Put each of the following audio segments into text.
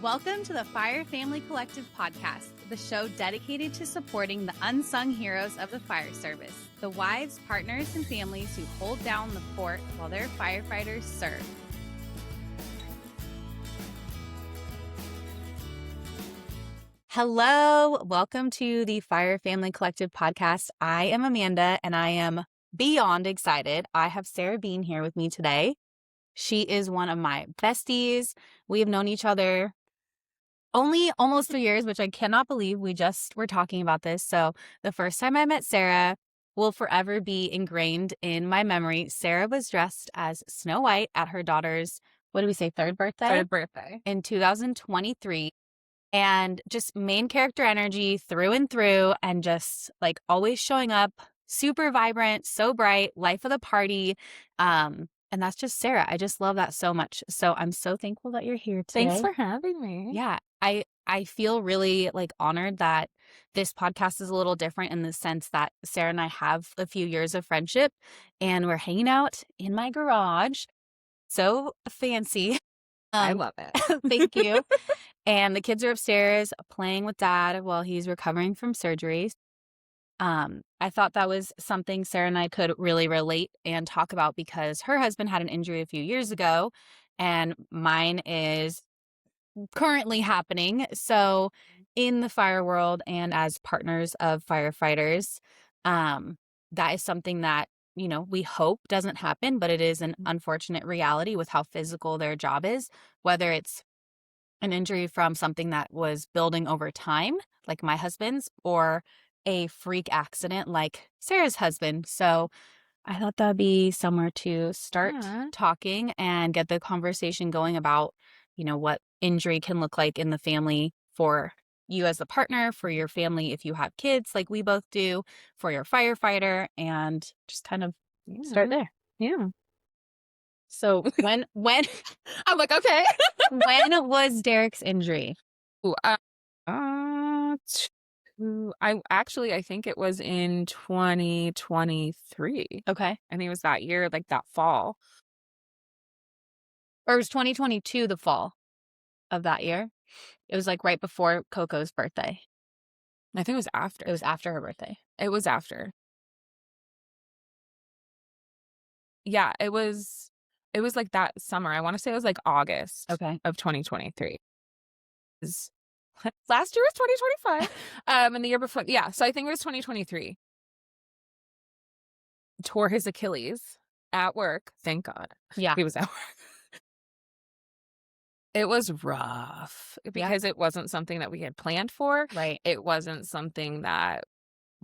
Welcome to the Fire Family Collective podcast, the show dedicated to supporting the unsung heroes of the fire service, the wives, partners, and families who hold down the fort while their firefighters serve. Hello, welcome to the Fire Family Collective podcast. I am Amanda, and I am beyond excited. I have Sarah Bean here with me today. She is one of my besties. We have known each other only almost 3 years, which I cannot believe we just were talking about this. So the first time I met Sarah will forever be ingrained in my memory. Sarah was dressed as Snow White at her daughter's, what did we say, third birthday? Third birthday. In 2023. And just main character energy through and through, and just like always showing up, super vibrant, so bright, life of the party. And that's just Sarah. I just love that so much. So I'm so thankful that you're here today. Thanks for having me. Yeah. I feel really like honored that this podcast is a little different in the sense that Sarah and I have a few years of friendship and we're hanging out in my garage. So fancy. I love it. Thank you. And the kids are upstairs playing with Dad while he's recovering from surgeries. I thought that was something Sarah and I could really relate and talk about because her husband had an injury a few years ago and mine is currently happening. So in the fire world and as partners of firefighters, that is something that, you know, we hope doesn't happen, but it is an unfortunate reality with how physical their job is, whether it's an injury from something that was building over time, like my husband's, or a freak accident like Sarah's husband. So I thought that'd be somewhere to start talking and get the conversation going about, you know, what injury can look like in the family for you as a partner, for your family if you have kids like we both do, for your firefighter, and just kind of start there. Yeah. So when I'm like, okay. when was Derek's injury? Ooh, I think it was in 2023. Okay. I think it was that year, like that fall. Or it was 2022, the fall of that year. It was like right before Coco's birthday. I think it was after. It was after her birthday. It was after. Yeah, it was like that summer. I want to say it was like August of 2023. Last year was 2025. And the year before, yeah. So I think it was 2023. Tore his Achilles at work. Thank God. Yeah. He was at work. It was rough because it wasn't something that we had planned for. Right. It wasn't something that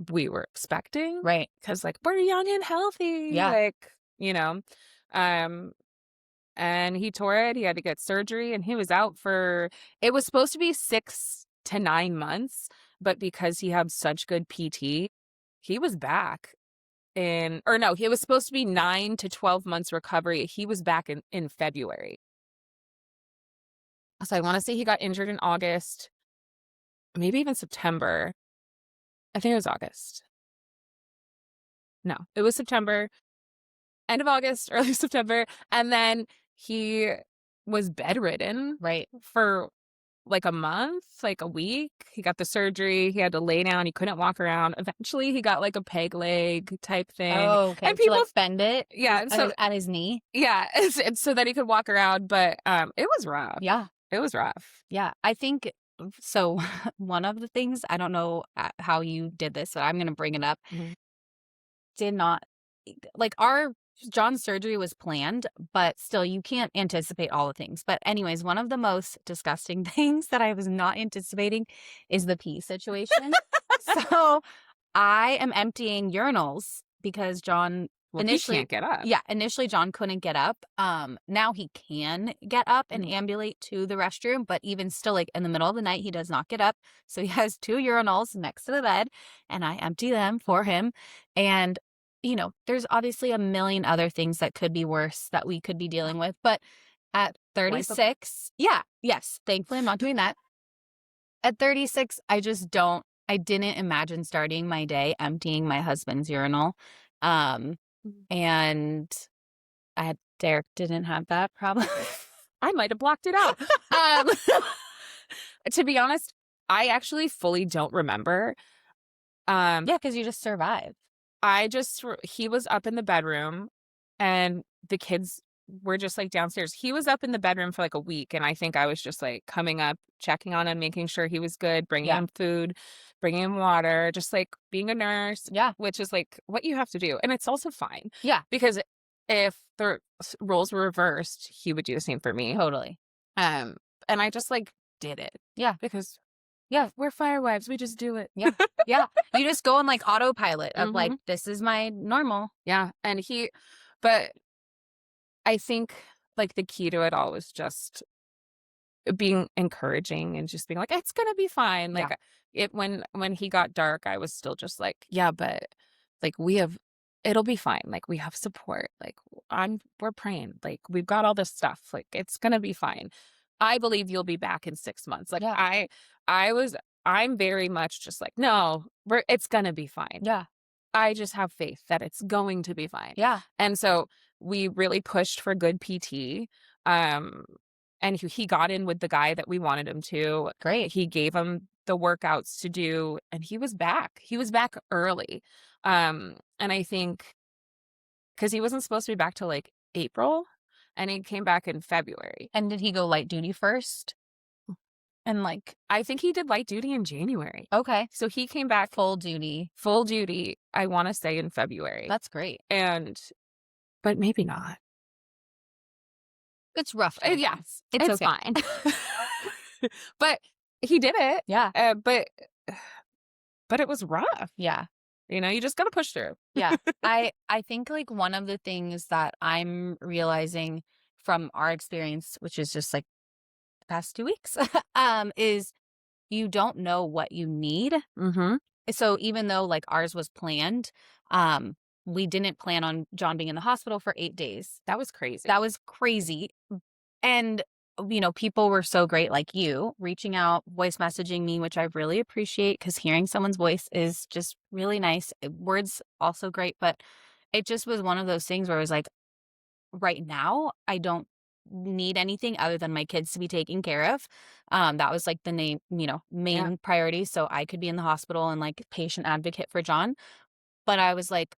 we were expecting. Right. Because like we're young and healthy. Yeah. Like, you know. And he tore it. He had to get surgery and he was out for, it was supposed to be 6 to 9 months, but because he had such good PT, he was back he was supposed to be 9 to 12 months recovery. He was back in February. So I want to say he got injured in August, maybe even September. I think it was August. No, it was September, end of August, early September. And then he was bedridden for like a month, like a week. He got the surgery. He had to lay down. He couldn't walk around. Eventually, he got like a peg leg type thing. Oh, okay. And people like bend it. Yeah. So at his knee. Yeah. It's so that he could walk around. But it was rough. Yeah. It was rough. Yeah. I think so. One of the things, I don't know how you did this, so I'm going to bring it up. Mm-hmm. Did not, like John's surgery was planned, but still you can't anticipate all the things. But anyways, one of the most disgusting things that I was not anticipating is the pee situation. So I am emptying urinals because John initially he can't get up. Yeah, initially John couldn't get up. Now he can get up and ambulate to the restroom, but even still, like in the middle of the night, he does not get up. So he has 2 urinals next to the bed, and I empty them for him. And you know, there's obviously a million other things that could be worse that we could be dealing with. But at 36, thankfully I'm not doing that. At 36, I didn't imagine starting my day emptying my husband's urinal. And Derek didn't have that problem. I might have blocked it out. To be honest, I actually fully don't remember. Um, Yeah, because you just survive. he was up in the bedroom and the kids were just like downstairs. He was up in the bedroom for like a week. And I think I was just like coming up, checking on him, making sure he was good, bringing Yeah. him food, bringing him water, just like being a nurse, Yeah. which is like what you have to do. And it's also fine Yeah. because if the roles were reversed, he would do the same for me. Totally. Um, and I just like did it Yeah. because Yeah. we're firewives. We just do it. Yeah. Yeah. You just go on like autopilot of like, Hmm. this is my normal. Yeah. But I think, like, the key to it all was just being encouraging and just being like, "It's gonna be fine." Yeah. Like, it when he got dark, I was still just like, "Yeah, but, like, we have it'll be fine. Like, we have support. Like, we're praying. Like, we've got all this stuff. Like, it's gonna be fine. I believe you'll be back in 6 months." Like, Yeah. I was I'm very much just like, "No, it's gonna be fine." Yeah. I just have faith that it's going to be fine. Yeah. And so we really pushed for good PT. Um, and he got in with the guy that we wanted him to. Great. He gave him the workouts to do, and he was back. He was back early. And I think because he wasn't supposed to be back till like April, and he came back in February. And did he go light duty first? And like, I think he did light duty in January. okay, So he came back full duty. full duty, I want to say in February. That's great. And, but maybe not. It's rough. Though. Yes, It's it's okay. fine. But he did it, Yeah. but it was rough, Yeah. you just gotta push through. Yeah. I think like one of the things that I'm realizing from our experience, which is just like the past 2 weeks, is you don't know what you need. Mhm. So even though like ours was planned, um, we didn't plan on John being in the hospital for 8 days. That was crazy. That was crazy. And, people were so great, like you, reaching out, voice messaging me, which I really appreciate because hearing someone's voice is just really nice. Words also great, but it just was one of those things where I was like, right now, I don't need anything other than my kids to be taken care of. That was like the Yeah. main priority. So I could be in the hospital and like patient advocate for John. But I was like,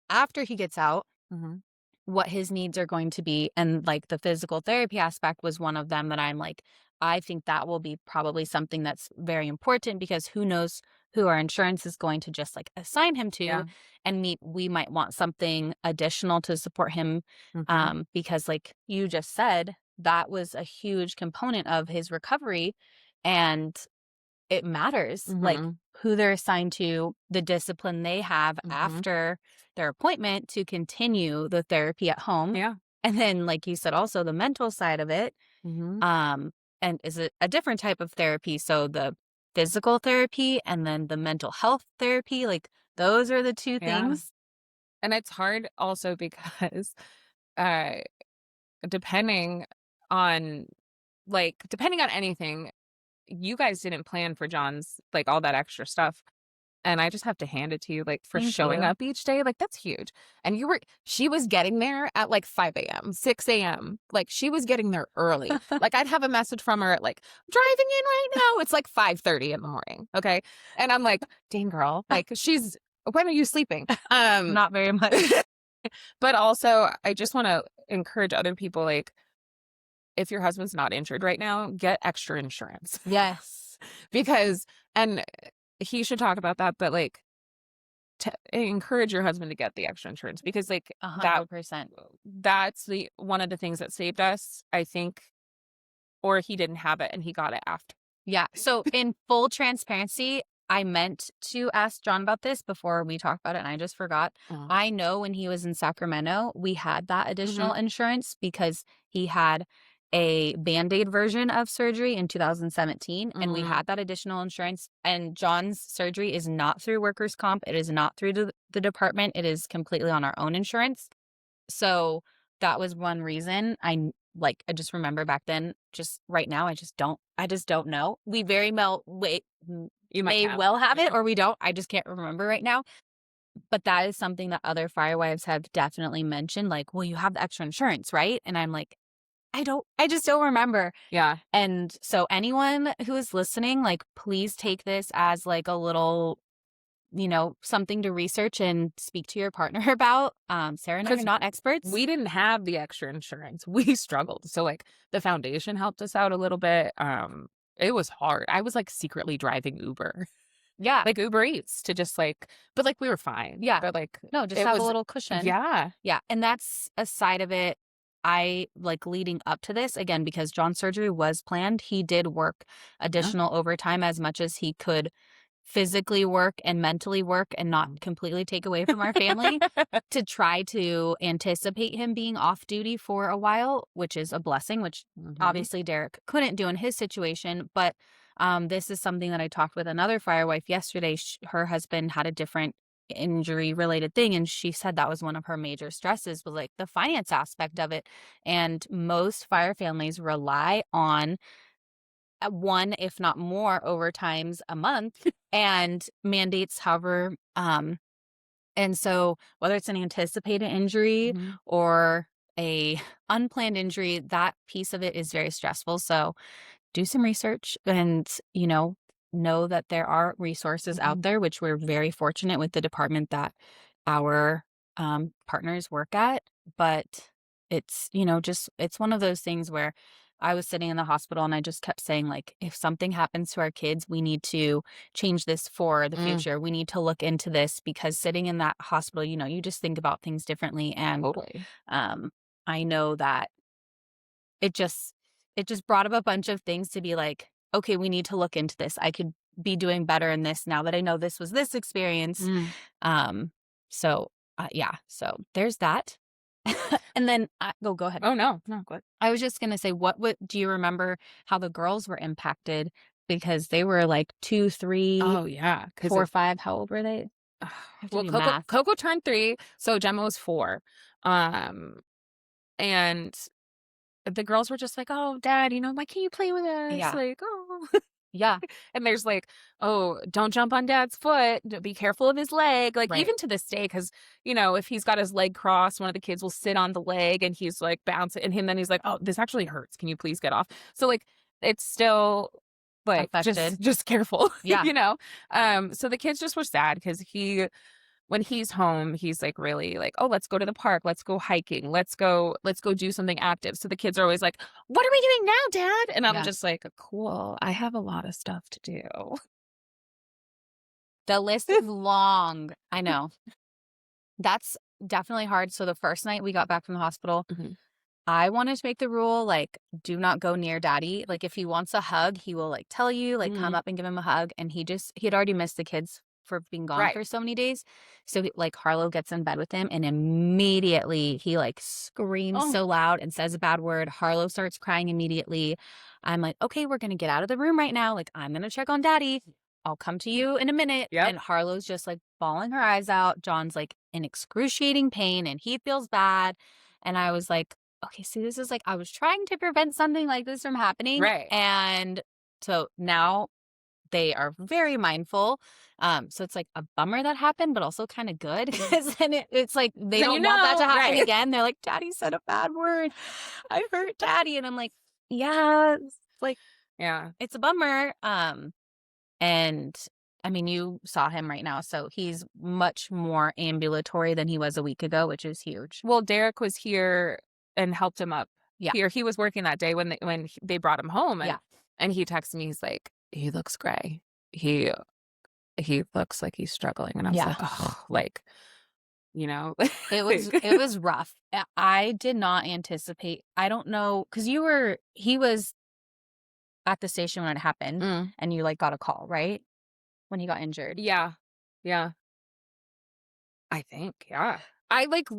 after he gets out, Mhm. what his needs are going to be. And like the physical therapy aspect was one of them that I'm like, I think that will be probably something that's very important because who knows who our insurance is going to just like assign him to Yeah. and we might want something additional to support him. Mhm. Because like you just said, that was a huge component of his recovery. And it matters, like, Mhm. who they're assigned to, the discipline they have Mhm. after their appointment to continue the therapy at home, Yeah. and then, like you said, also the mental side of it, Mhm. um, and is it a different type of therapy, so the physical therapy and then the mental health therapy, like, those are the 2 Yeah. things. And it's hard also because, uh, depending on depending on anything, you guys didn't plan for John's, like, all that extra stuff. And I just have to hand it to you, like, for Thank showing you. up each day, like, that's huge. And she was getting there at, like, 5 AM, 6 AM. Like, she was getting there early. Like, I'd have a message from her at, like, "Driving in right now." It's, like, 5:30 in the morning, okay? And I'm like, "Dang, girl." Like, "When are you sleeping?" Not very much. But also, I just wanna encourage other people, like, if your husband's not injured right now, get extra insurance. Yes. Because and he should talk about that, but, like, to encourage your husband to get the extra insurance because, like, 100%. that's the one of the things that saved us, I think, or he didn't have it and he got it after. Yeah. So, in full transparency, I meant to ask John about this before we talked about it, and I just forgot. Oh. I know when he was in Sacramento, we had that additional Mhm. insurance because he had a Band-Aid version of surgery in 2017, and we Mhm. had that additional insurance. And John's surgery is not through workers' comp. It is not through the department. It is completely on our own insurance. So that was one reason I just remember back then, just right now, I just don't know. We very well You might may have. well have it Yeah. or we don't. I just can't remember right now. But that is something that other firewives have definitely mentioned, like, well, you have the extra insurance, right? And I'm like, I just don't remember. Yeah. And so anyone who is listening, like, please take this as like a little, something to research and speak to your partner about. Sarah and I are Because not experts. we didn't have the extra insurance. We struggled. So, like, the foundation helped us out a little bit. It was hard. I was, like, secretly driving Uber, Yeah. like, Uber Eats to just, like but, like, we were fine. Yeah. But, like, No, just it have a was little cushion. yeah. Yeah, and that's a side of it. I like leading up to this again because John's surgery was planned. He did work Yeah. additional overtime as much as he could physically work and mentally work and Mm. not completely take away from our family to try to anticipate him being off duty for a while, which is a blessing, which Mhm. obviously Derek couldn't do in his situation. But this is something that I talked with another firewife yesterday. Her husband had a different injury related thing, and she said that was one of her major stresses was like the finance aspect of it. And most fire families rely on one, if not more, overtimes a month and mandates, however. And so whether it's an anticipated injury Mhm. or a unplanned injury, that piece of it is very stressful. So do some research and, know that there are resources out Mhm. there, which we're very fortunate with the department that our partners work at. But it's, just it's one of those things where I was sitting in the hospital and I just kept saying, like, if something happens to our kids, we need to change this for the Mm. future. We need to look into this because sitting in that hospital, you just think about things differently. And Totally. um, I know that it just it just brought up a bunch of things to be like, "Okay, we need to look into this. I could be doing better in this now that I know this was this experience." Mm. Um, yeah, so there's that. And then go ahead. Oh, no. No, good. I was just gonna say, what do you remember how the girls were impacted? Because they were like 2, 3, Oh, yeah, 'cause 4, it 5. How old were they? I have to well, do math. Coco turned 3, so Gemma was 4. Um, and the girls were just like, "Oh, dad, why can't you play with us?" Yeah. Like, "Oh." Yeah, And there's like, "Oh, don't jump on dad's foot. Be careful of his leg." Like, right. even to this day, because, if he's got his leg crossed, one of the kids will sit on the leg and he's like bouncing, and then he's like, "Oh, this actually hurts. Can you please get off?" So, like, it's still like, Affected. just careful, Yeah, you know? So the kids just were sad because when he's home, he's like really like, "Oh, let's go to the park. Let's go hiking. Let's go do something active." So the kids are always like, "What are we doing now, dad?" And I'm yeah. just like, "Cool. I have a lot of stuff to do." The list is long. I know. That's definitely hard. So the first night we got back from the hospital, Mhm. I wanted to make the rule, like, do not go near daddy. Like, if he wants a hug, he will, like, tell you, like, come Mhm. up and give him a hug. And he had already missed the kids for being gone Right. for so many days. So, like, Harlow gets in bed with him, and immediately he, like, screams Oh, so loud and says a bad word. Harlow starts crying immediately. I'm like, okay, we're going to get out of the room right now. Like, I'm going to check on daddy. I'll come to you in a minute. yep. And Harlow's just, like, bawling her eyes out. John's, like, in excruciating pain, and he feels bad. And I was like, okay, see, this is like I was trying to prevent something like this from happening. Right. And so now they are very mindful. So it's like a bummer that happened, but also kind of good Mhm. because then it's like they Then don't want that to happen right. again. They're like, Daddy said a bad word. I hurt Daddy. And I'm like, yeah, it's like Yeah. it's a bummer. And I mean, you saw him right now. So he's much more ambulatory than he was a week ago, which is huge. Well, Derek was here and helped him up Yeah. here. He was working that day when they brought him home, Yeah. and he texted me. He's like, "He looks gray. He he looks like he's struggling." And I was Yeah. like, "Oh, like, you know, It was rough. I did not anticipate. I don't know because he was at the station when it happened, Mm, and you like got a call right when he got injured. yeah, yeah. I think, yeah. I like,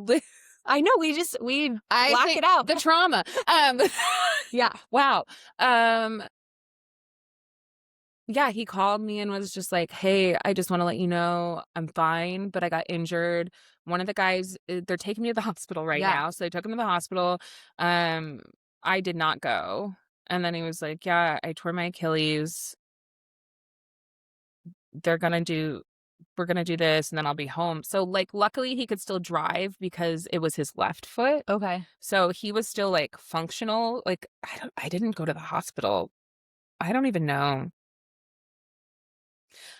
I know we I block think it out. the trauma. Yeah, Wow. Um, Yeah, he called me and was just like, "Hey, I just wanna let you know I'm fine, but I got injured." One of the guys, they're taking me to the hospital right yeah, now, so they took him to the hospital. Um, I did not go, and then he was like, "Yeah, I tore my Achilles. They're gonna do we're going to do this and then I'll be home. So like, luckily he could still drive because it was his left foot. Okay. So he was still like functional. Like I didn't go to the hospital. I don't even know.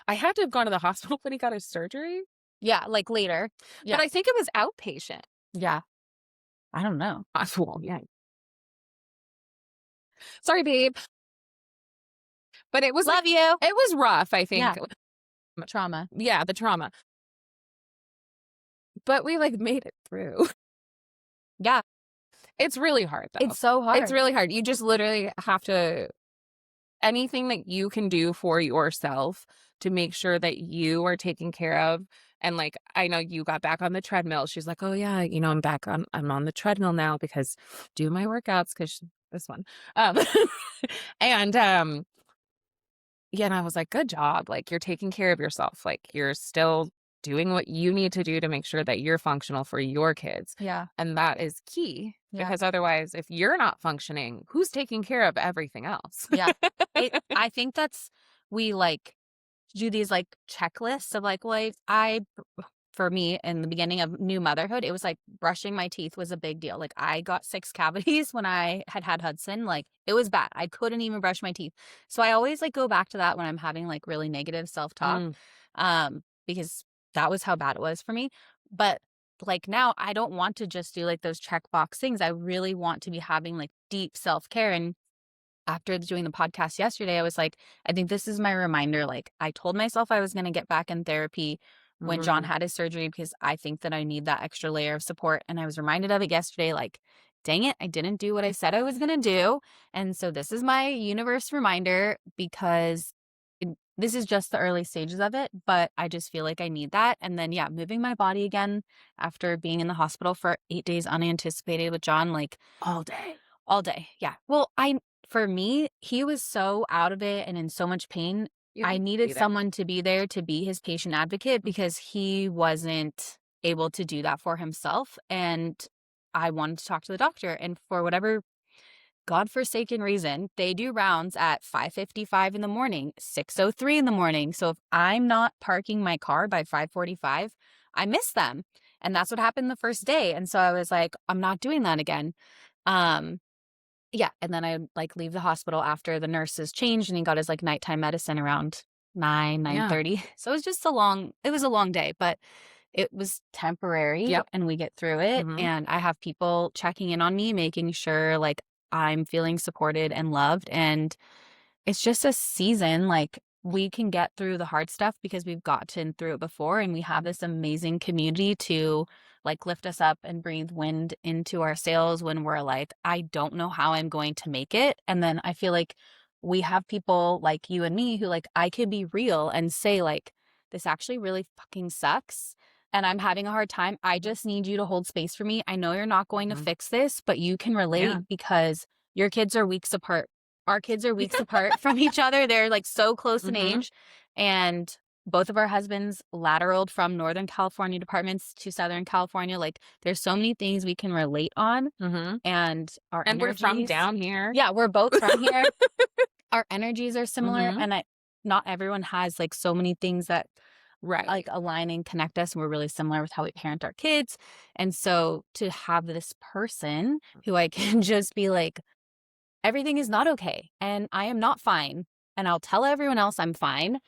I had to have gone to the hospital when he got his surgery, Yeah, like later. but Yeah. I think it was outpatient. Yeah. I don't know. Well, yeah. Sorry, babe. But it was like, Love you. it was rough, I Yeah. think. Trauma. Yeah, the trauma. But we like made it through. Yeah. It's really hard though. It's so hard. It's really hard. You just literally have to, anything that you can do for yourself to make sure that you are taken care of. And like, I know you got back on the treadmill. She's like, oh yeah, I'm on the treadmill now because do my workouts because this one. Um, and yeah, and I was like, good job. Like you're taking care of yourself. Like you're still doing what you need to do to make sure that you're functional for your kids. Yeah. And that is key Yeah. because otherwise, if you're not functioning, who's taking care of everything else? Yeah. I think we like do these like checklists of like, well, for me in the beginning of new motherhood, it was like brushing my teeth was a big deal. Like I got 6 cavities when I had Hudson. Like it was bad. I couldn't even brush my teeth. So I always like go back to that when I'm having like really negative self-talk. Mm, Because that was how bad it was for me. But like now I don't want to just do like those checkbox things. I really want to be having like deep self-care. And after doing the podcast yesterday, I was like, I think this is my reminder. Like, I told myself I was going to get back in therapy when John mhm. had his surgery because I think that I need that extra layer of support. And I was reminded of it yesterday, like, dang it, I didn't do what I said I was going to do. And so this is my universe reminder because this is just the early stages of it, but I just feel like I need that. And then, yeah, moving my body again after being in the hospital for 8 days unanticipated with John, like, All day. all day, yeah. Well, for me, he was so out of it and in so much pain. You I need to needed be there. someone to be there to be his patient advocate because he wasn't able to do that for himself. And I wanted to talk to the doctor. And for whatever godforsaken reason, they do rounds at 5:55 in the morning, 6:03 in the morning. So if I'm not parking my car by 5:45, I miss them. And that's what happened the first day. And so I was like, I'm not doing that again. Um, yeah, and then I like leave the hospital after the nurses changed and he got his like nighttime medicine around 9, Yeah. 9:30. So it was just it was a long day, but it was temporary Yep. and we get through it. Mhm. And I have people checking in on me, making sure like I'm feeling supported and loved. And it's just a season. Like we can get through the hard stuff because we've gotten through it before and we have this amazing community to like lift us up and breathe wind into our sails when we're like, I don't know how I'm going to make it. And then I feel like we have people like you and me who like I could be real and say like, this actually really fucking sucks and I'm having a hard time. I just need you to hold space for me. I know you're not going to Mhm. fix this, but you can relate Yeah. because your kids are weeks apart. Our kids are weeks apart from each other. They're like so close in Mhm. age. And both of our husbands lateraled from Northern California departments to Southern California. Like there's so many things we can relate on Mhm. and our And we're from energies. down here. Yeah, we're both from here. Our energies are similar. Mhm. And not everyone has like so many things that Right. like align and connect us. And we're really similar with how we parent our kids. And so to have this person who I can just be like, everything is not okay and I am not fine. And I'll tell everyone else I'm fine,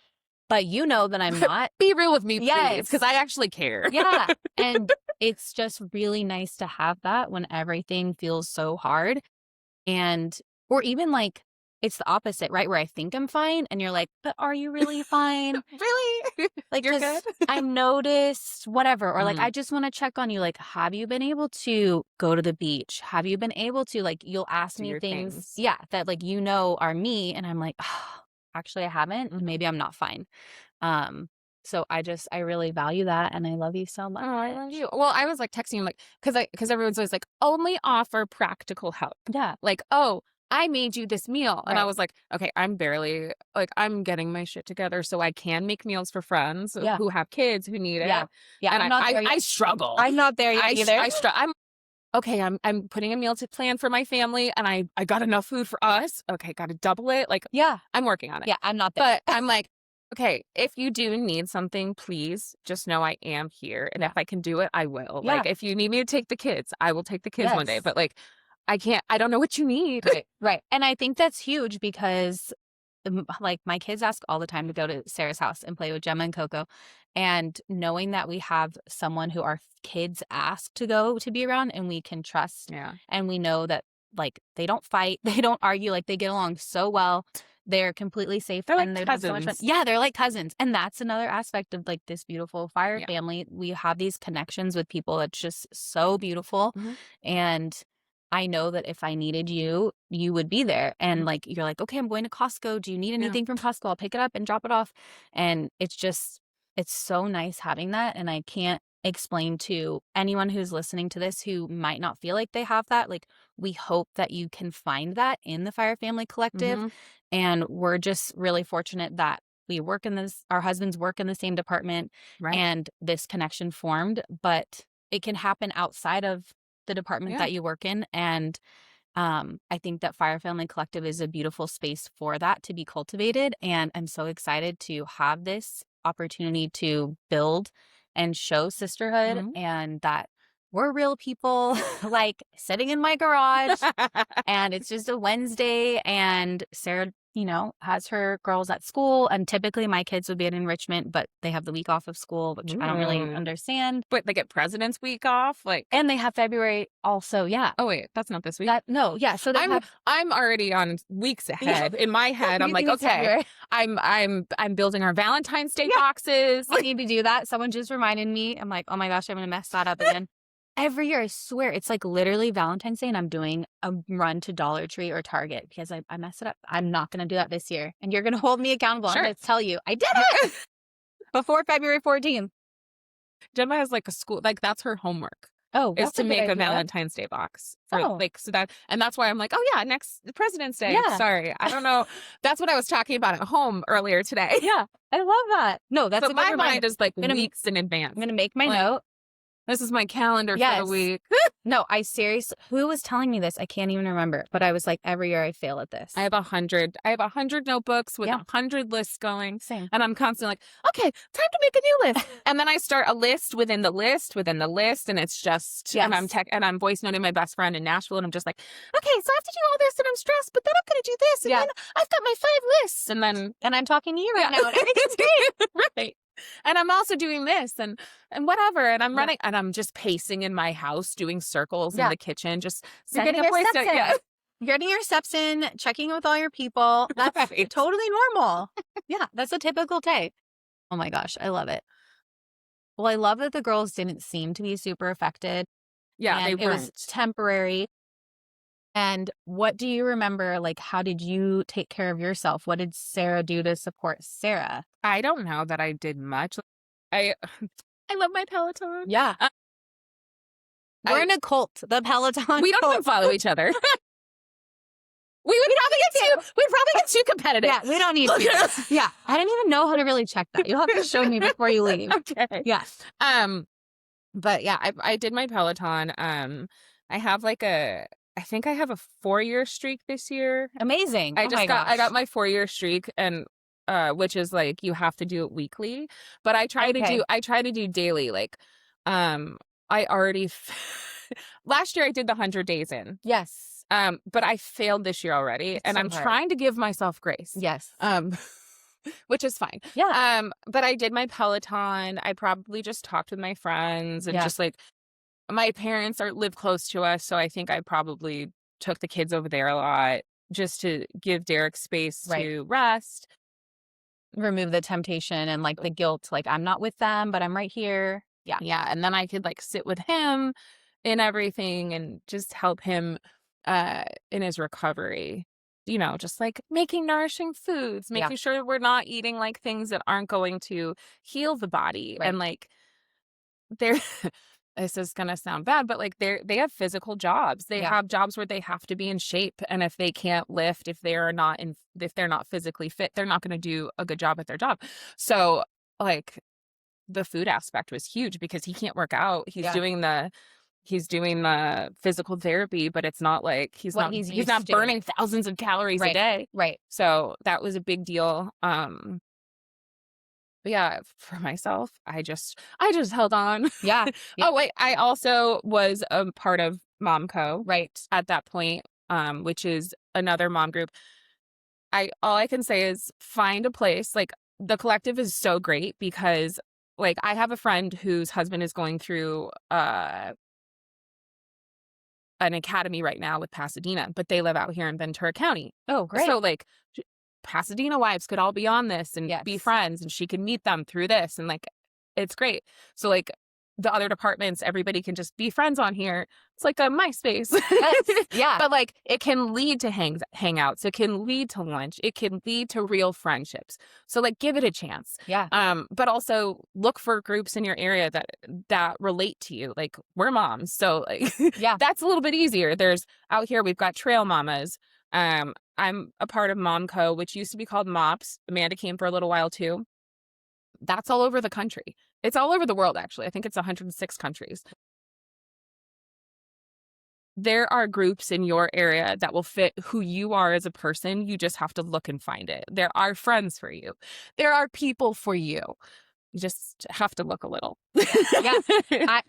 but you know that I'm not. Be real with me, please, Yes. because I actually care. Yeah. And it's just really nice to have that when everything feels so hard. And, or even like, it's the opposite, right? Where I think I'm fine and you're like, but are you really fine? Really? Like, You're good? I noticed whatever, or like, Mhm. I just want to check on you. Like, have you been able to go to the beach? Have you been able to, like, you'll ask Do me your things, things. yeah, that like, are me. And I'm like, oh, actually, I haven't. Mhm. Maybe I'm not fine. So I really value that. And I love you so Oh, much. I love you. Well, I was like texting him, like, because everyone's always like, only offer practical help. Yeah. Like, oh, I made you this meal. And I Right. was like, okay, I'm getting my shit together so I can make meals for friends Yeah. who have kids who need Yeah. it. Yeah. And I'm not there I yet. struggle. I'm not there yet either. I'm okay. I'm putting a meal to plan for my family and I got enough food for us. Okay. Got to double it. Like, Yeah. I'm working on it. Yeah. I'm not there. But I'm like, okay, if you do need something, please just know I am here. And if Yeah. I can do it, I will. Yeah. Like, if you need me to take the kids, I will take the kids one day. Yes. But like, I don't know what you need. Right. Right. And I think that's huge because like my kids ask all the time to go to Sarah's house and play with Gemma and Coco. And knowing that we have someone who our kids ask to go to be around and we can trust Yeah. and we know that like they don't fight, they don't argue, like they get along so well. They're completely safe They're like and they'd have so much fun. cousins. Yeah, they're like cousins. And that's another aspect of like this beautiful fire Yeah. family. We have these connections with people that's just so beautiful. Mhm. And I know that if I needed you, you would be there. And Mhm. like, you're like, okay, I'm going to Costco. Do you need Yeah. anything from Costco? I'll pick it up and drop it off. And it's just, it's so nice having that. And I can't explain to anyone who's listening to this who might not feel like they have that. Like, we hope that you can find that in the Fire Family Collective. Mhm. And we're just really fortunate that we work in this, our husbands work in the same department Right. and this connection formed, but it can happen outside of the department Yeah. that you work in. And I think that Fire Family Collective is a beautiful space for that to be cultivated. And I'm so excited to have this opportunity to build and show sisterhood Mhm. and that we're real people, like sitting in my garage and it's just a Wednesday and Sarah, you know, has her girls at school and typically my kids would be in enrichment, but they have the week off of school, which I don't really understand. But they get President's Week off. Like, And they have February also. Yeah. oh wait, that's not this week. That no, yeah. So they I'm have I'm already on weeks ahead. In my head, I'm you like, think it's okay, February. I'm building our Valentine's Day Yeah. boxes. I need to do that. Someone just reminded me. I'm like, oh my gosh, I'm gonna mess that up again. Every year, I swear, it's like literally Valentine's Day, and I'm doing a run to Dollar Tree or Target because I mess it up. I'm not gonna do that this year, and you're gonna hold me accountable. Sure. I'm gonna tell you I did it before February 14th. Gemma has like a school, like that's her homework. Oh, Is that's to a good make a idea. Valentine's Day box for Oh. like so that, and that's why I'm like, oh yeah, next President's Day. Yeah. Sorry, I don't know. That's what I was talking about at home earlier today. Yeah, I love that. No, that's But a good my reminder. mind is like gonna- weeks in advance. I'm gonna make my Like, note. This is my calendar for Yes. the week. No, I seriously, who was telling me this? I can't even remember, but I was like, every year I fail at this. I have 100 notebooks with Yeah. 100 lists going. Same. And I'm constantly like, okay, time to make a new list. And then I start a list within the list within the list. And it's just, Yes. and I'm voice noting my best friend in Nashville. And I'm just like, okay, so I have to do all this and I'm stressed, but then I'm going to do this. And Yeah. then I've got my 5 lists. And then, And I'm talking to you right Yeah. now. And everything's great. right. And I'm also doing this and whatever. And I'm Yeah. running and I'm just pacing in my house, doing circles Yeah. in the kitchen, just You're setting getting up your voice steps note. in. Yeah. You're getting your steps in, checking in with all your people. That's Right. totally normal. Yeah, that's a typical day. Oh my gosh, I love it. Well, I love that the girls didn't seem to be super affected. Yeah, and they it weren't. was temporary. And what do you remember? Like, how did you take care of yourself? What did Sarah do to support Sarah? I don't know that I did much. I I love my Peloton. Yeah. We're in a cult, the Peloton. We don't cult. even follow each other. We'd probably get too competitive. Yeah, we don't need Look at to. us. Yeah, I didn't even know how to really check that. You'll have to show me before you leave. Okay. Yeah. But yeah, I did my Peloton. I have like I think I have a 4-year streak this year. Amazing. I Oh my got gosh. my 4-year streak and which is like you have to do it weekly. But I try Okay. to do daily. Like I already last year I did the 100 days in. Yes. But I failed this year already, and so I'm hard. trying to give myself grace. Yes. Which is fine. Yeah. But I did my Peloton. I probably just talked with my friends and Yeah. just like my parents live close to us, so I think I probably took the kids over there a lot just to give Derek space Right. to rest. Remove the temptation and like the guilt. Like, I'm not with them, but I'm right here. Yeah. Yeah, and then I could like sit with him in everything and just help him in his recovery. You know, just like making nourishing foods, Yeah. making sure we're not eating like things that aren't going to heal the body. Right. And like they're this is gonna sound bad, but like they have physical jobs. They Yeah. have jobs where they have to be in shape. And if they can't lift, if they're not physically fit, they're not gonna do a good job at their job. So like the food aspect was huge because he can't work out. He's Yeah. doing the physical therapy, but it's not like he's What not he's he's used not to. burning thousands of calories a Right. day. Right. So that was a big deal. But yeah, for myself, I just held on. Yeah. Yeah. Oh, wait, I also was a part of Momco Right. at that point, which is another mom group. I all I can say is find a place, like, the collective is so great because, like, I have a friend whose husband is going through, an academy right now with Pasadena, but they live out here in Ventura County. Oh, great. So, like, sh Pasadena wives could all be on this and be Yes. friends, and she can meet them through this, and, like, it's great. So, like, the other departments, everybody can just be friends on here. It's like a MySpace. Yes. Yeah. But, like, it can lead to hangouts, it can lead to lunch, it can lead to real friendships. So, like, give it a chance. Yeah. But also look for groups in your area that relate to you. Like, we're moms, so, like, Yeah. that's a little bit easier. There's out here, we've got trail mamas. I'm a part of Momco, which used to be called MOPS. Amanda came for a little while too. That's all over the country. It's all over the world, actually. I think it's 106 countries. There are groups in your area that will fit who you are as a person. You just have to look and find it. There are friends for you. There are people for you. You just have to look a little. Yeah.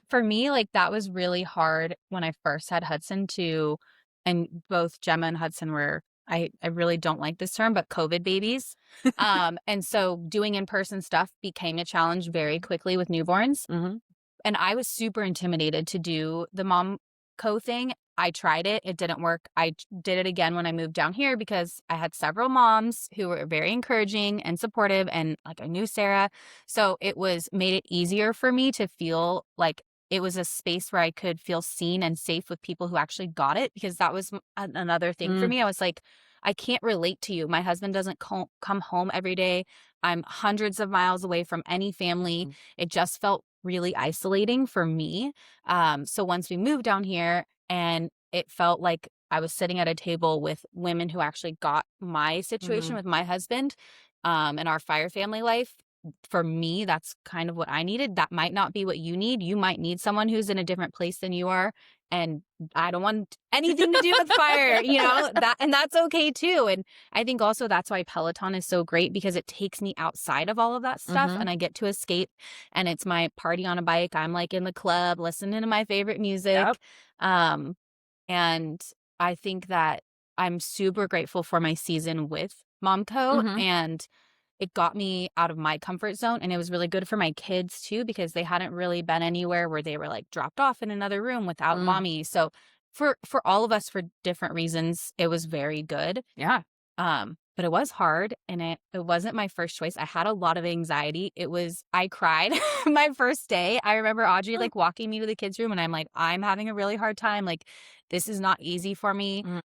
For me, like, that was really hard when I first had Hudson to, and both Gemma and Hudson were, I really don't like this term, but COVID babies. And so doing in-person stuff became a challenge very quickly with newborns. Mhm. And I was super intimidated to do the mom co thing. I tried it. It didn't work. Did it again when I moved down here because I had several moms who were very encouraging and supportive, and like I knew Sarah. So it was made it easier for me to feel like it was a space where I could feel seen and safe with people who actually got it, because that was another thing for Mm, me. I was like, I can't relate to you. My husband doesn't come home every day. I'm hundreds of miles away from any family. mm, It just felt really isolating for me. So once we moved down here, and it felt like I was sitting at a table with women who actually got my situation mhm, with my husband, and our fire family life. For me, that's kind of what I needed. That might not be what you need. You might need someone who's in a different place than you are. And I don't want anything to do with fire, and that's okay too. And I think also that's why Peloton is so great, because it takes me outside of all of that stuff mhm. and I get to escape, and it's my party on a bike. I'm like in the club listening to my favorite music. Yep. Um, and I think that I'm super grateful for my season with Momco, Mhm, and it got me out of my comfort zone, and it was really good for my kids too, because they hadn't really been anywhere where they were like dropped off in another room without mm, mommy. So for all of us, for different reasons, it was very good. yeah. But it was hard, and it wasn't my first choice. I had a lot of anxiety. I cried my first day. I remember Audrey like walking me to the kids' room, and I'm like, I'm having a really hard time. Like, this is not easy for me. Mm,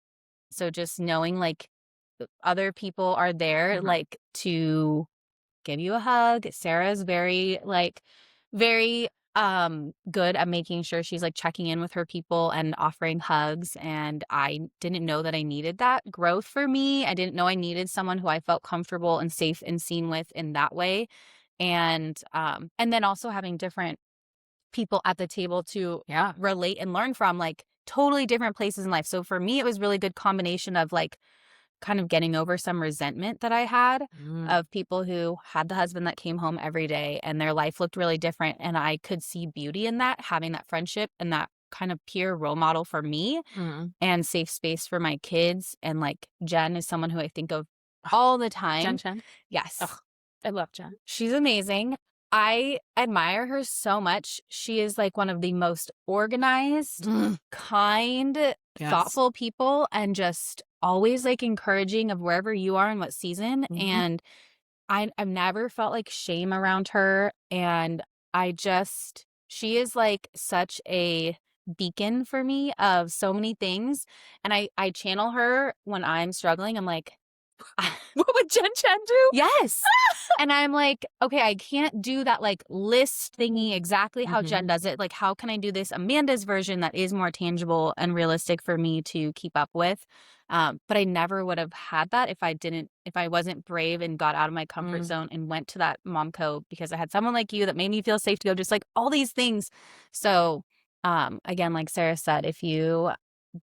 So just knowing like other people are there, mhm, like, to give you a hug. Sarah's very good at making sure she's like checking in with her people and offering hugs, and I didn't know that I needed that growth for me. I didn't know I needed someone who I felt comfortable and safe and seen with in that way. And then also having different people at the table to yeah. relate and learn from, like totally different places in life. So for me, it was really good combination of like kind of getting over some resentment that I had Mm, of people who had the husband that came home every day and their life looked really different. And I could see beauty in that, having that friendship and that kind of peer role model for me mm. and safe space for my kids. And like Jen is someone who I think of all the Jen time. Chen? Yes, Ugh, I love Jen. she's amazing. I admire her so much. She is like one of the most organized, Mm, kind, yes. thoughtful people, and just always like encouraging of wherever you are and what season. Mhm, And I've never felt like shame around her. And she is like such a beacon for me of so many things. And I channel her when I'm struggling. I'm like, what would Jen Chen do? yes. And I'm like, okay, I can't do that like list thingy exactly how Jen Mhm, does it. Like, how can I do this Amanda's version that is more tangible and realistic for me to keep up with? But I never would have had that if I wasn't brave and got out of my comfort mm, zone and went to that Momco, because I had someone like you that made me feel safe to go, just like all these things. So, again, like Sarah said, if you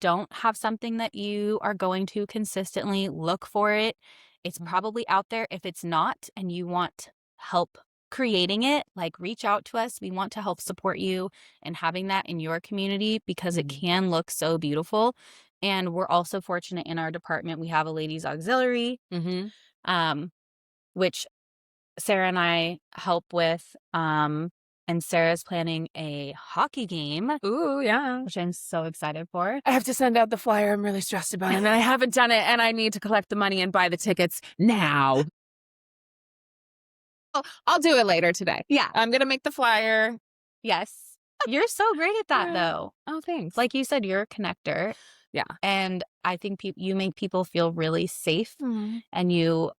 don't have something that you are going to consistently look for it, it's mhm, probably out there. If it's not and you want help creating it, like, reach out to us. We want to help support you and having that in your community because it Mhm. can look so beautiful. And we're also fortunate in our department, we have a ladies auxiliary, Mhm. um, which Sarah and I help with. And Sarah's planning a hockey game, Ooh, yeah. which I'm so excited for. I have to send out the flyer. I'm really stressed about it, and I haven't done it, and I need to collect the money and buy the tickets now. I'll do it later today. Yeah. I'm gonna make the flyer. Yes. You're so great at that, Yeah. though. Oh, thanks. Like you said, you're a connector. Yeah. And I think you make people feel really safe, Mhm. and you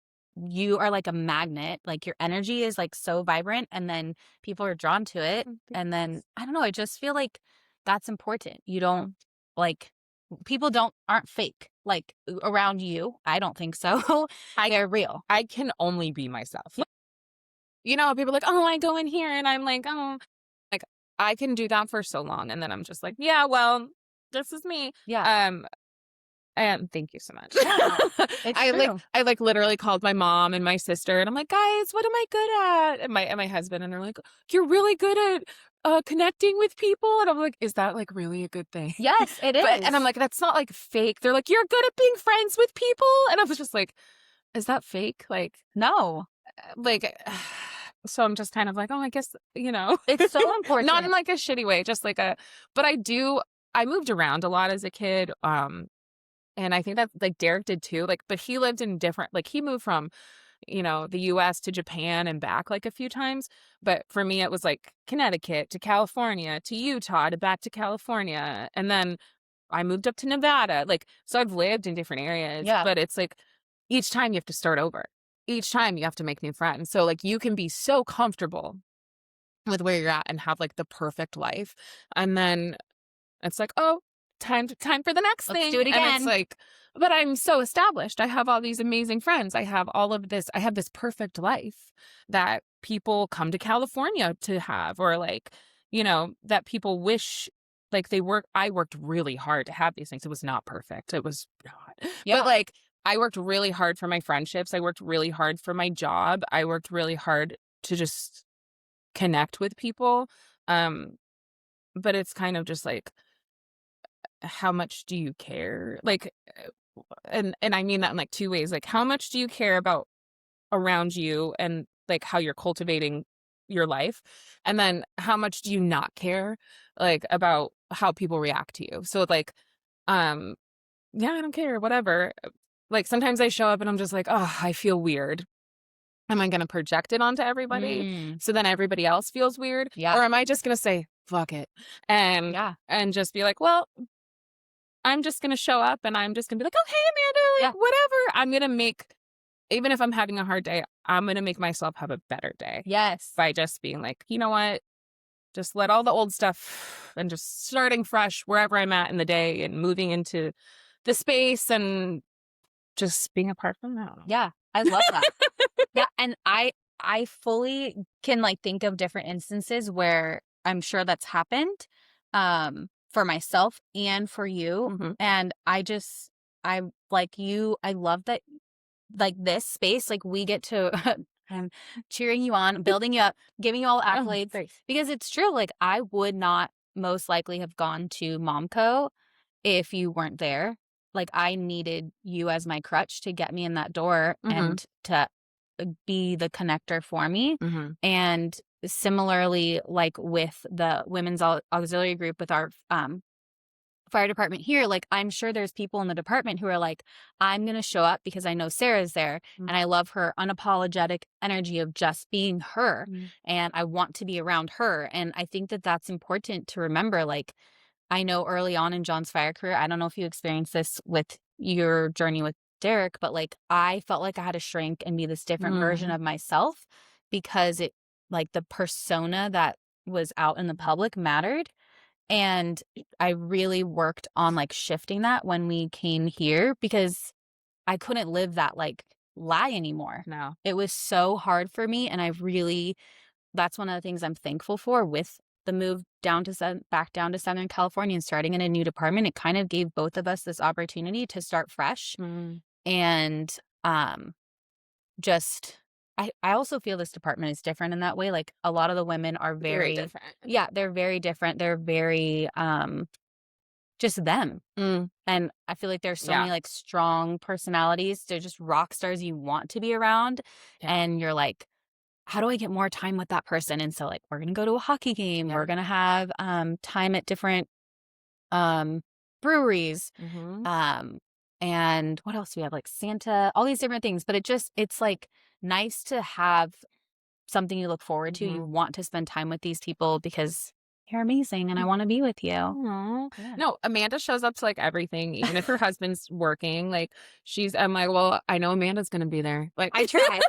are like a magnet. Like, your energy is, like, so vibrant, and then people are drawn to it, and then, Thanks. I don't know, I just feel like that's important. You don't like, people don't aren't fake, like, around you. I don't think so. I They're real. I can only be myself. People are like, "Oh, I go in here," and I'm like, "Oh," like, I can do that for so long, and then I'm just like, "Yeah, well, this is me." Yeah. Um, and thank you so much. Yeah. It's true. I, like, literally called my mom and my sister, and I'm like, "Guys, what am I good at?" And my husband, and they're like, "You're really good at, connecting with people," and I'm like, "Is that, like, really a good thing?" Yes, it And I'm is. like, "That's not, like, fake." They're like, "You're good at being friends with people," and I was just like, "Is that fake?" No. Like, so I'm just kind of like, "Oh, I guess," It's so not in, important. like, a shitty way, just like a but I moved around a lot as a kid, and I think that, like, Derek did too, like, but he lived in different like, he moved from, the US to Japan and back, like, a few times, but for me, it was, like, Connecticut to California to Utah to back to California, and then I moved up to Nevada, like, so I've lived in different areas, Yeah. but it's like each time you have to start over. Each time you have to make new friends. So, like, you can be so comfortable with where you're at and have, like, the perfect life, and then it's like, "Oh, time for the next Let's do thing," it and it's again. like, "But I'm so established. I have all these amazing friends. I have all of this I have this perfect life that people come to California to have," or, like, that people wish like, I worked really hard to have these things. It was not perfect. It was not. But, Yeah. like, I worked really hard for my friendships. I worked really hard for my job. I worked really hard to just connect with people, um, but it's kind of just like how much do you care? Like, and I mean that in like two ways. Like, how much do you care about around you and like how you're cultivating your life? And then how much do you not care like about how people react to you? So like, um, yeah, I don't care, whatever. Like sometimes I show up and I'm just like, oh, I feel weird. Am I going to project it onto everybody Mm. so then everybody else feels weird? Yeah. Or am I just going to say, fuck it and Yeah. just be like, well, I'm just gonna show up and I'm just gonna be like, "Oh, hey, Amanda," Yeah. like, whatever. I'm gonna make even if I'm having a hard day, I'm gonna make myself have a better day Yes. by just being like, "You know what? Just let all the old stuff and just starting fresh wherever I'm at in the day and moving into the space and just being apart from that." I don't know. Yeah. I love that. Yeah, and I fully can, like, think of different instances where I'm sure that's happened, for myself and for you, Mhm. and I like you, I love that, like, this space, like, we get to I'm cheering you on, building you up, giving you all Oh, accolades, thanks. because it's true, like, I would not most likely have gone to Momco if you weren't there. Like, I needed you as my crutch to get me in that door Mhm. and to be the connector for me. Mhm. And similarly, like with the women's auxiliary group with our fire department here, like, I'm sure there's people in the department who are like, I'm going to show up because I know Sarah's there Mm. and I love her unapologetic energy of just being her Mm. and I want to be around her. And I think that that's important to remember. Like, I know early on in John's fire career, I don't know if you experienced this with your journey with Derek, but like, I felt like I had to shrink and be this different version Mhm. of myself because like, the persona that was out in the public mattered. And I really worked on like shifting that when we came here because I couldn't live that like lie anymore. No. It was so hard for me. And I really, that's one of the things I'm thankful for with the move down to back down to Southern California and starting in a new department. It kind of gave both of us this opportunity to start fresh Mm. and just I also feel this department is different in that way. Like a lot of the women are Very very, different. yeah, they're very different. They're very, just them. Mm, And I feel like there's so yeah. many like strong personalities. They're just rock stars you want to be around. Yeah. And you're like, how do I get more time with that person? And so like we're gonna go to a hockey game. Yeah. We're gonna have time at different um breweries. Mm-hmm. Um and what else do we have? Like Santa, all these different things. But it's like nice to have something you look forward to. You Mm-hmm. want to spend time with these people because you're amazing and I want to be with you. Aw. Yeah. No, Amanda shows up to, like, everything, even if her husband's working, like, I'm like, "Well, I know Amanda's gonna be there." Like I try.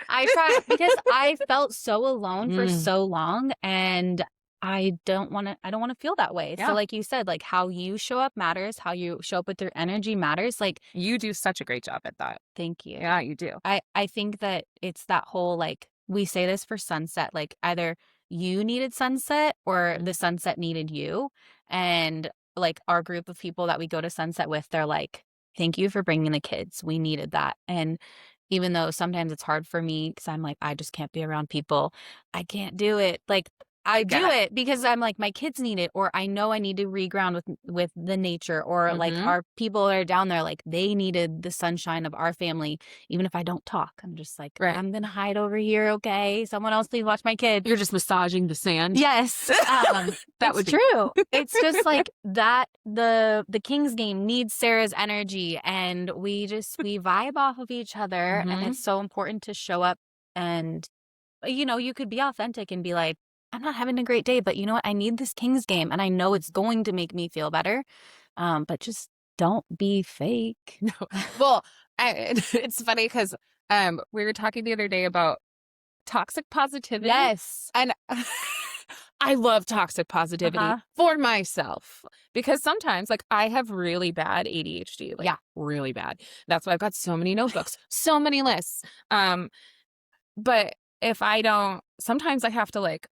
I try because I felt so alone for Mm, so long and I don't want to feel that way. So yeah. like you said, like how you show up matters, how you show up with your energy matters. Like, You do such a great job at that. thank you. Yeah, you do. I think that it's that whole like we say this for sunset, like either you needed sunset or Mhm. the sunset needed you. And like our group of people that we go to sunset with, they're like, thank you for bringing the kids. We needed that. And even though sometimes it's hard for me because I'm like, I just can't be around people, I can't do it. Like, I Get do it. it because I'm like, my kids need it, or I know I need to reground with the nature, or like Mhm. our people that are down there, like they needed the sunshine of our family. Even if I don't talk, I'm just like, Right. I'm gonna hide over here, okay? Someone else please watch my kids. You're just massaging the sand? Yes, That it's would be true. It's just like that. The Kings game needs Sarah's energy, and we vibe off of each other, and Mhm. it's so important to show up and you could be authentic and be like, I'm not having a great day, but you know what? I need this Kings game, and I know it's going to make me feel better. But just don't be fake. No. Well, it's funny 'cause, we were talking the other day about toxic positivity. Yes. And I love toxic positivity Uh-huh. for myself because sometimes, like, I have really bad ADHD, like, Yeah. really bad. That's why I've got so many notebooks, so many lists. But if I don't, sometimes I have to, like,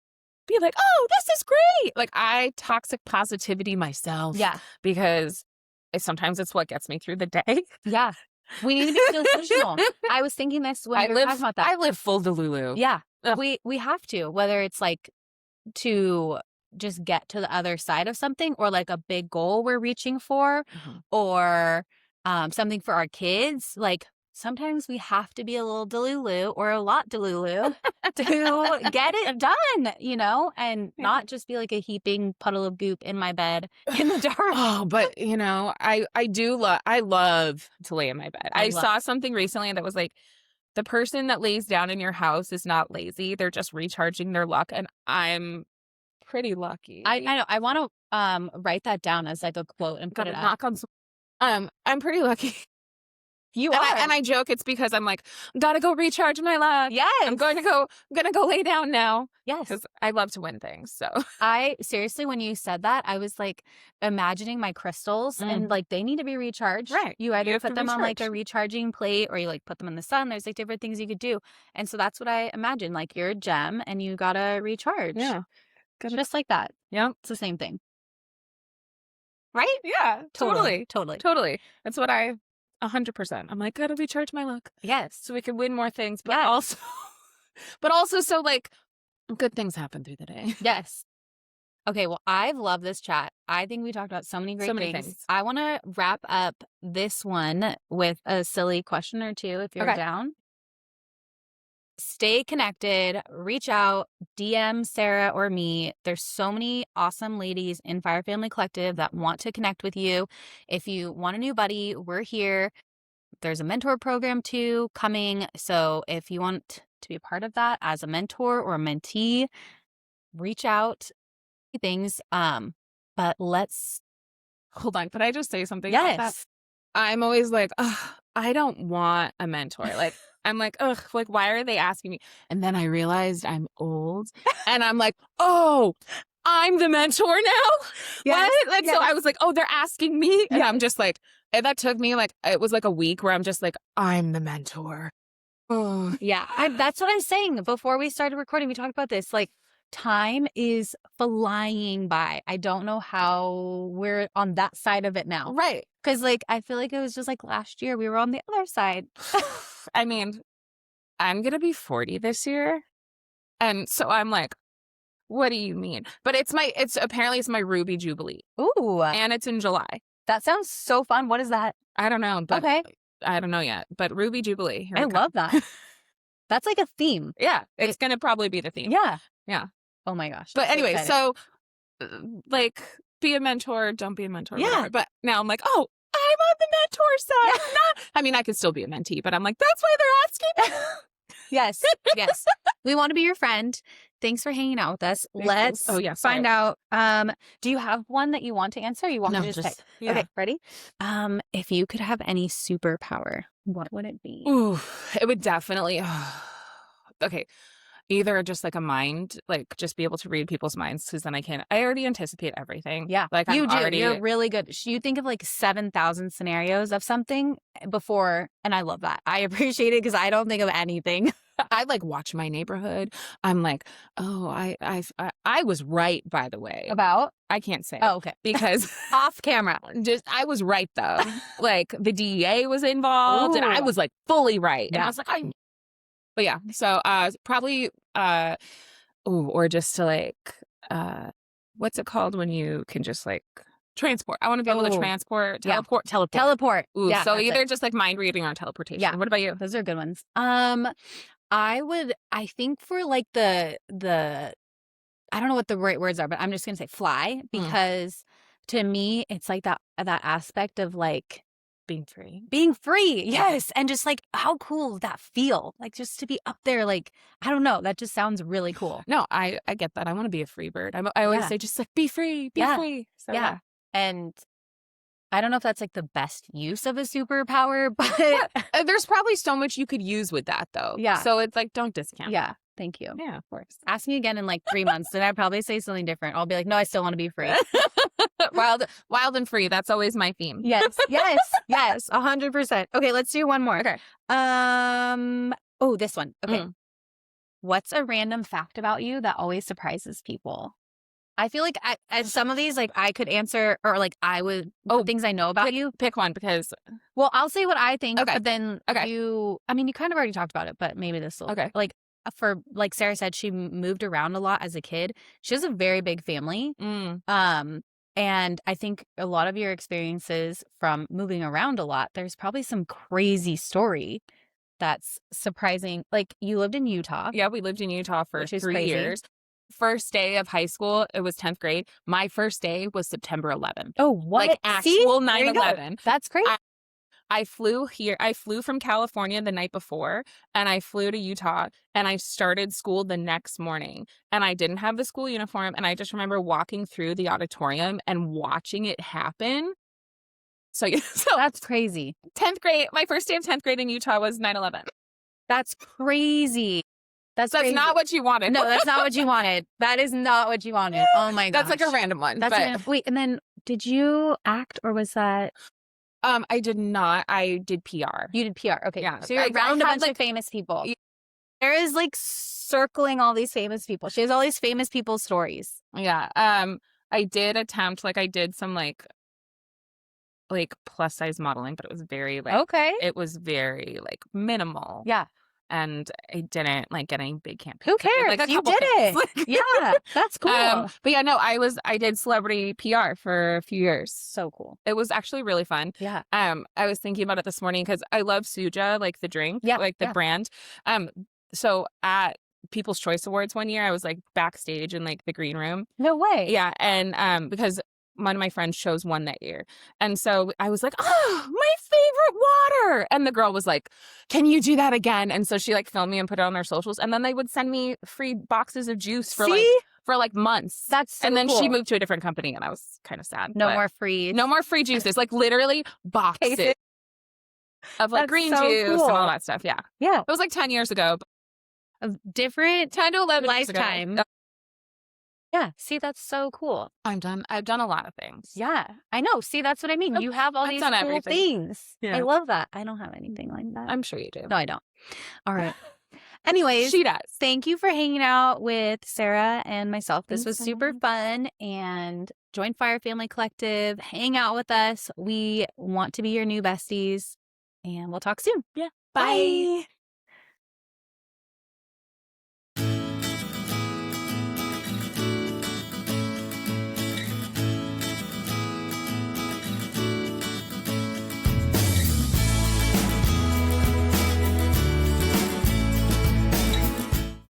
be like, oh, this is great. Like, I toxic positivity myself Yeah. because sometimes it's what gets me through the day. Yeah. We need to be delusional. I was thinking this when we were talking about that. I live full Delulu. Yeah. Ugh. We have to, whether it's like to just get to the other side of something, or like a big goal we're reaching for, Mhm. or something for our kids. Like sometimes we have to be a little delulu or a lot delulu to get it done, and not just be like a heaping puddle of goop in my bed in the dark. Oh, but I love to lay in my bed. I saw something recently that was like, the person that lays down in your house is not lazy. They're just recharging their luck. And I'm pretty lucky. I know. I want to write that down as like a quote and put Gotta it up. knock on some. I'm pretty lucky. You And are. I joke it's because I'm like, gotta go recharge my luck. Yes. I'm gonna go lay down now. Yes. Because I love to win things. So I seriously, when you said that, I was like imagining my crystals and like they need to be recharged. Right. You either You have put to them on like a recharge. recharging plate or you like put them in the sun. There's like different things you could do. And so that's what I imagine. Like you're a gem and you gotta recharge. Yeah. Just like that. Yep. It's the same thing. Right? Yeah. Totally. Totally. That's what 100%. I'm like, gotta recharge my luck Yes. so we can win more things, but Yes. also, but also so like good things happen through the day. Yes. Okay, well, I've loved this chat. I think we talked about so many great So many things. things. I want to wrap up this one with a silly question or two if you're Okay. down. Stay connected, reach out, DM Sarah or me. There's so many awesome ladies in Fire Family Collective that want to connect with you. If you want a new buddy, we're here. There's a mentor program too coming. So if you want to be a part of that as a mentor or a mentee, reach out. Things. But let's Hold on. Could I just say something about that? yes. I'm always like, ugh, I don't want a mentor. Like, I'm like, ugh, like, why are they asking me? And then I realized I'm old and I'm like, oh, I'm the mentor now? Yes, What? And so I was like, oh, they're asking me? And I'm just like, and that took me like, it was like a week where I'm just like, I'm the mentor. Oh. Yeah, that's what I'm saying. Before we started recording, we talked about this. Like, time is flying by. I don't know how we're on that side of it now. Right. Because, like, I feel like it was just like last year we were on the other side. I mean, I'm going to be 40 this year. And so I'm like, what do you mean? But apparently it's my Ruby Jubilee. Ooh, And it's in July. that sounds so fun. What is that? I don't know, but Okay. I don't know yet. But Ruby Jubilee. Here I we go. love that. That's like a theme. Yeah, it's going to probably be the theme. Yeah. Yeah. Oh my gosh. But so anyway, excited. so like be a mentor, don't be a mentor. Yeah. Whatever. But now I'm like, oh, I'm on the mentor side. Yeah. I mean, I could still be a mentee, but I'm like, that's why they're asking me. Yes. Yes. We want to be your friend. Thanks for hanging out with us. Let's find out. Do you have one that you want to answer? Or you want me to just pick? Yeah. Okay, ready? If you could have any superpower, what would it be? Ooh, it would definitely. Okay. Either just like a mind, like just be able to read people's minds, because then I already anticipate everything. Yeah, like you I'm do. already. You're really good. You think of like 7,000 scenarios of something before, and I love that. I appreciate it because I don't think of anything. I like watch my neighborhood. I'm like, oh, I was right, by the way. About? I can't say. Oh, okay. Because off camera. I was right though. Like the DEA was involved, and I was like fully right. Yeah. And I was like, but yeah, so probably or just to like what's it called when you can just like transport? I want to be able to transport, teleport. Teleport. Ooh, Yeah, so either just like mind reading or teleportation. Yeah. What about you? Those are good ones. I think for like the I don't know what the right words are, but I'm just gonna say fly, because to me it's like that aspect of like being free. Yes. And just like how cool would that feel? Like just to be up there, like, I don't know. That just sounds really cool. No, I get that. I want to be a free bird. I always say just like be free, be free. So, yeah. And I don't know if that's like the best use of a superpower, but there's probably so much you could use with that though. Yeah. So it's like, don't discount. Yeah. Thank you. Yeah, of course. Ask me again in like 3 months and I'd probably say something different. I'll be like, no, I still want to be free. Wild and free. That's always my theme. Yes. 100%. Okay, let's do one more. Okay. Oh, this one. Okay. What's a random fact about you that always surprises people? I feel like some of these, like I could answer, or like I would, things I know about you. Pick one, because. Well, I'll say what I think, Okay. but then you kind of already talked about it, but maybe this will. Okay. Like for, like Sarah said, she moved around a lot as a kid. She has a very big family. And I think a lot of your experiences from moving around a lot, there's probably some crazy story that's surprising. Like you lived in Utah. Yeah, we lived in Utah for 3 years. First day of high school, it was 10th grade. My first day was September 11th. Oh, what? Like actual 9/11. That's great. I flew here. I flew from California the night before, and I flew to Utah, and I started school the next morning, and I didn't have the school uniform, and I just remember walking through the auditorium and watching it happen. So that's crazy. 10th grade, my first day of 10th grade in Utah was 9/11. That's crazy. That's not what you wanted. No, that's not what you wanted. That is not what you wanted. Oh my gosh. That's like a random one. Wait, and then did you act, or was that? I did not. I did PR. You did PR. Okay. Yeah. So you're around a bunch of famous people. There is like circling all these famous people. She has all these famous people's stories. Yeah. I did attempt, like I did some like plus size modeling, but it was very it was very like minimal. Yeah. And I didn't like getting big campaigns. Who cares? Like you did it. Yeah. That's cool. But yeah, no, I did celebrity PR for a few years. So cool. It was actually really fun. Yeah. I was thinking about it this morning because I love Suja, like the drink, like the brand. So at People's Choice Awards one year, I was like backstage in like the green room. No way. Yeah. And because one of my friends chose one that year. And so I was like, oh, my favorite water. And the girl was like, can you do that again? And so she like filmed me and put it on their socials. And then they would send me free boxes of juice for like months. That's so And then cool. she moved to a different company and I was kind of sad. No more free juices. Like literally boxes of like green juice and all that stuff. Yeah. Yeah. It was like 10 years ago. A different 10 to 11 lifetime. years ago. Yeah. See, that's so cool. I've done a lot of things. Yeah. I know. See, that's what I mean. You have all these cool things. Yeah. I love that. I don't have anything like that. I'm sure you do. No, I don't. All right. Anyways, she does. Thank you for hanging out with Sarah and myself. This was super fun. And join Fire Family Collective. Hang out with us. We want to be your new besties. And we'll talk soon. Yeah. Bye.